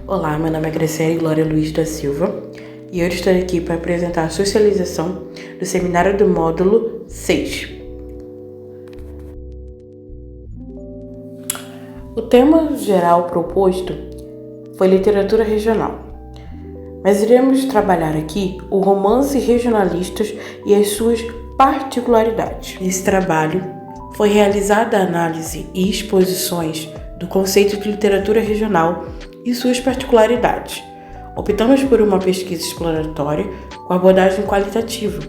Olá, meu nome é Graciele Glória Luiz da Silva e eu estou aqui para apresentar a socialização do seminário do módulo 6. O tema geral proposto foi literatura regional, mas iremos trabalhar aqui o romance regionalistas e as suas particularidades. Nesse trabalho foi realizada a análise e exposições do conceito de literatura regional e suas particularidades. Optamos por uma pesquisa exploratória com abordagem qualitativa.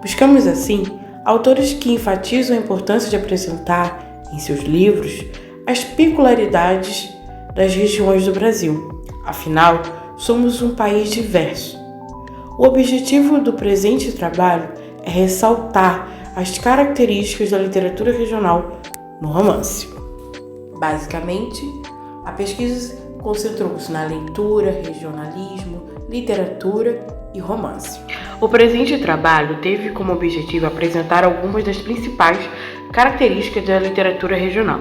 Buscamos, assim, autores que enfatizam a importância de apresentar, em seus livros, as peculiaridades das regiões do Brasil. Afinal, somos um país diverso. O objetivo do presente trabalho é ressaltar as características da literatura regional no romance. Basicamente, a pesquisa concentrou-se na leitura, regionalismo, literatura e romance. O presente trabalho teve como objetivo apresentar algumas das principais características da literatura regional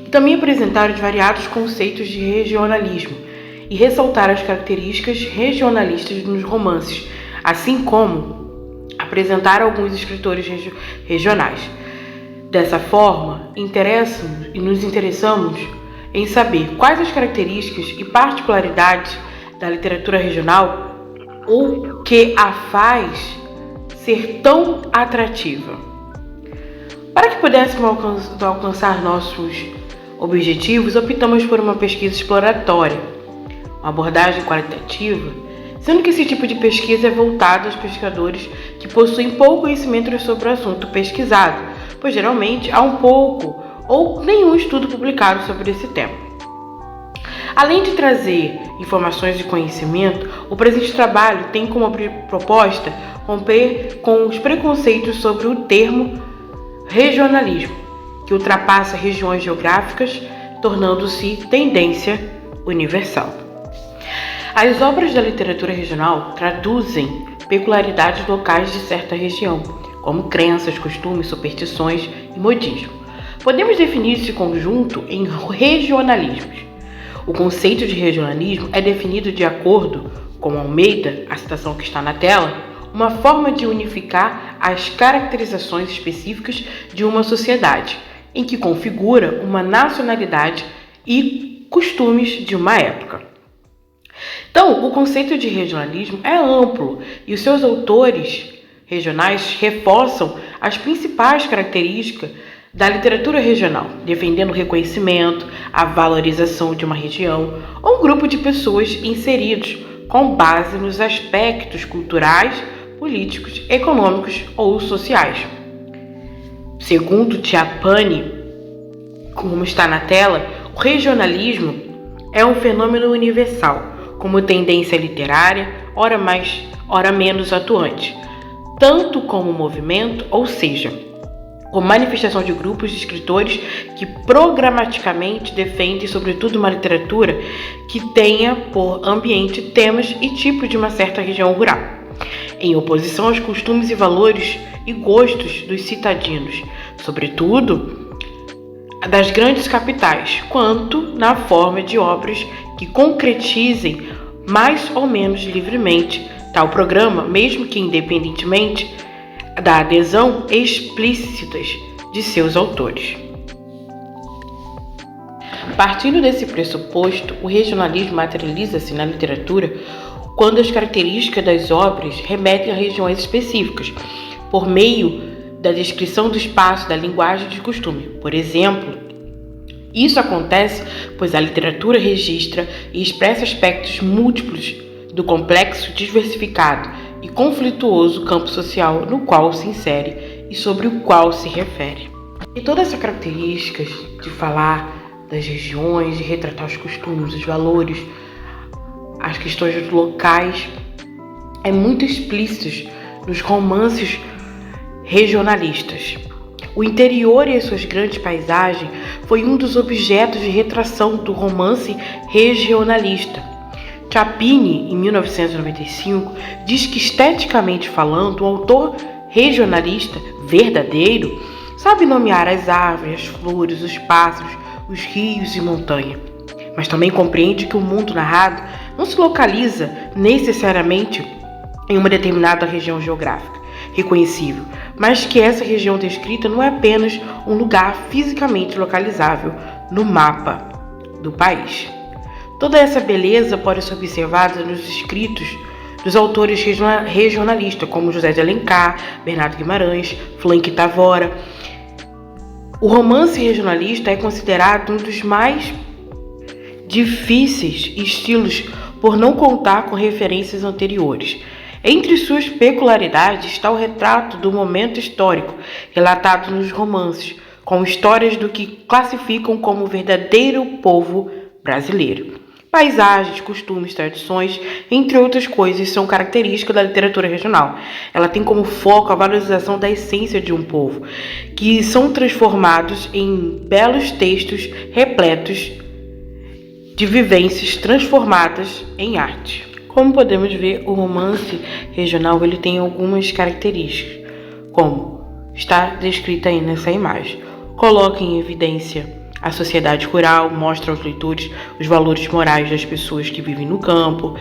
e também apresentar os variados conceitos de regionalismo e ressaltar as características regionalistas nos romances, assim como apresentar alguns escritores regionais. Dessa forma, nos interessamos em saber quais as características e particularidades da literatura regional ou que a faz ser tão atrativa. Para que pudéssemos alcançar nossos objetivos, optamos por uma pesquisa exploratória, uma abordagem qualitativa, sendo que esse tipo de pesquisa é voltado aos pesquisadores que possuem pouco conhecimento sobre o assunto pesquisado, pois geralmente há um pouco ou nenhum estudo publicado sobre esse tema. Além de trazer informações de conhecimento, o presente trabalho tem como proposta romper com os preconceitos sobre o termo regionalismo, que ultrapassa regiões geográficas, tornando-se tendência universal. As obras da literatura regional traduzem peculiaridades locais de certa região, como crenças, costumes, superstições e modismo. Podemos definir esse conjunto em regionalismos. O conceito de regionalismo é definido de acordo com Almeida, a citação que está na tela, uma forma de unificar as caracterizações específicas de uma sociedade, em que configura uma nacionalidade e costumes de uma época. Então, o conceito de regionalismo é amplo e os seus autores regionais reforçam as principais características da literatura regional, defendendo o reconhecimento, a valorização de uma região ou um grupo de pessoas inseridos com base nos aspectos culturais, políticos, econômicos ou sociais. Segundo Chiappani, como está na tela, o regionalismo é um fenômeno universal, como tendência literária, ora mais, ora menos atuante, tanto como movimento, ou seja, como manifestação de grupos de escritores que programaticamente defendem, sobretudo, uma literatura que tenha por ambiente temas e tipos de uma certa região rural, em oposição aos costumes e valores e gostos dos cidadãos, sobretudo das grandes capitais, quanto na forma de obras que concretizem mais ou menos livremente tal programa, mesmo que independentemente da adesão explícitas de seus autores. Partindo desse pressuposto, o regionalismo materializa-se na literatura quando as características das obras remetem a regiões específicas, por meio da descrição do espaço, da linguagem e de costume. Por exemplo, isso acontece pois a literatura registra e expressa aspectos múltiplos do complexo, diversificado e conflituoso campo social no qual se insere e sobre o qual se refere. E todas essas características de falar das regiões, de retratar os costumes, os valores, as questões locais, é muito explícitos nos romances regionalistas. O interior e as suas grandes paisagens foi um dos objetos de retração do romance regionalista. Chiappani, em 1995, diz que, esteticamente falando, o autor regionalista verdadeiro sabe nomear as árvores, as flores, os pássaros, os rios e montanhas. mas também compreende que o mundo narrado não se localiza necessariamente em uma determinada região geográfica reconhecível, mas que essa região descrita não é apenas um lugar fisicamente localizável no mapa do país. Toda essa beleza pode ser observada nos escritos dos autores regionalistas, como José de Alencar, Bernardo Guimarães, Frank Tavora. O romance regionalista é considerado um dos mais difíceis estilos por não contar com referências anteriores. Entre suas peculiaridades está o retrato do momento histórico relatado nos romances, com histórias do que classificam como o verdadeiro povo brasileiro. Paisagens, costumes, tradições, entre outras coisas, são características da literatura regional. Ela tem como foco a valorização da essência de um povo, que são transformados em belos textos repletos de vivências transformadas em arte. Como podemos ver, o romance regional ele tem algumas características, como está descrita aí nessa imagem. Coloca em evidência a sociedade rural, mostra aos leitores os valores morais das pessoas que vivem no campo,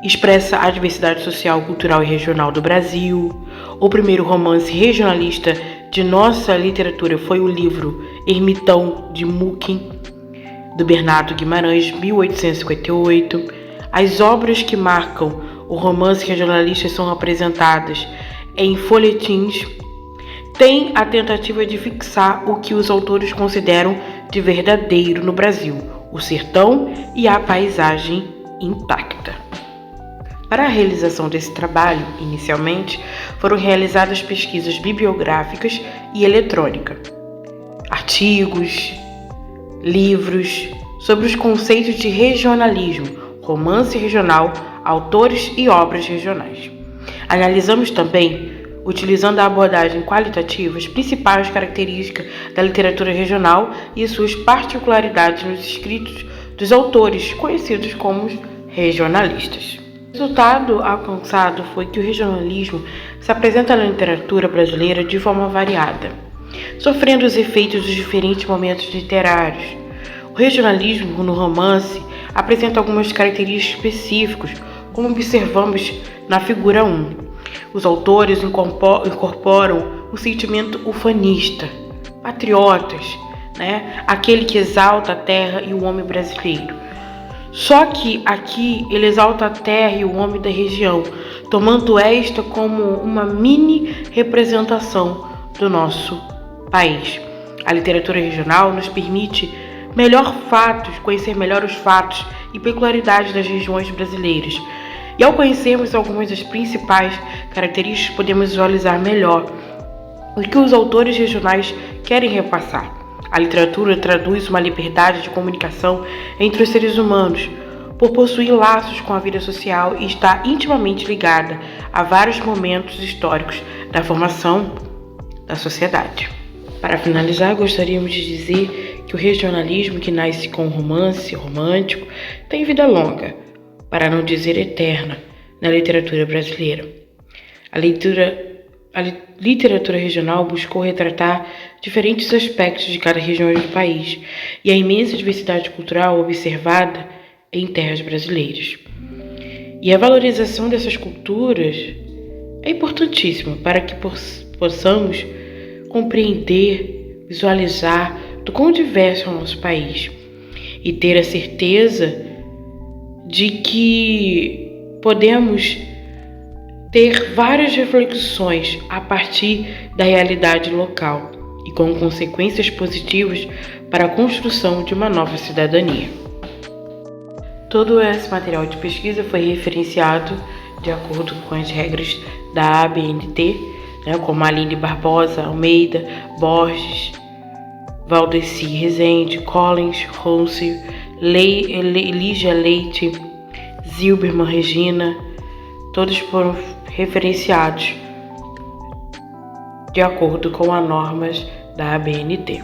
expressa a diversidade social, cultural e regional do Brasil. O primeiro romance regionalista de nossa literatura foi o livro Ermitão de Muquim, do Bernardo Guimarães, 1858. As obras que marcam o romance regionalista são apresentadas em folhetins. Tem a tentativa de fixar o que os autores consideram de verdadeiro no Brasil, o sertão e a paisagem intacta. Para a realização desse trabalho, inicialmente, foram realizadas pesquisas bibliográficas e eletrônicas, artigos, livros sobre os conceitos de regionalismo, romance regional, autores e obras regionais. Analisamos também, utilizando a abordagem qualitativa, as principais características da literatura regional e suas particularidades nos escritos dos autores conhecidos como regionalistas. O resultado alcançado foi que o regionalismo se apresenta na literatura brasileira de forma variada, sofrendo os efeitos dos diferentes momentos literários. O regionalismo no romance apresenta algumas características específicas, como observamos na figura 1. Os autores incorporam um sentimento ufanista, patriotas, aquele que exalta a terra e o homem brasileiro. Só que aqui ele exalta a terra e o homem da região, tomando esta como uma mini representação do nosso país. A literatura regional nos permite conhecer melhor os fatos e peculiaridades das regiões brasileiras. E ao conhecermos algumas das principais características, podemos visualizar melhor o que os autores regionais querem repassar. A literatura traduz uma liberdade de comunicação entre os seres humanos, por possuir laços com a vida social e está intimamente ligada a vários momentos históricos da formação da sociedade. Para finalizar, gostaríamos de dizer que o regionalismo que nasce com o romance romântico tem vida longa, para não dizer eterna, na literatura brasileira. A literatura regional buscou retratar diferentes aspectos de cada região do país e a imensa diversidade cultural observada em terras brasileiras. E a valorização dessas culturas é importantíssima para que possamos compreender, visualizar do quão diverso é o nosso país e ter a certeza de que podemos ter várias reflexões a partir da realidade local e com consequências positivas para a construção de uma nova cidadania. Todo esse material de pesquisa foi referenciado de acordo com as regras da ABNT, como Aline Barbosa, Almeida, Borges, Valdeci Rezende, Collins, Ronce, Lígia Leite, Zilberman Regina, todos foram referenciados de acordo com as normas da ABNT.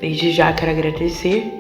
Desde já quero agradecer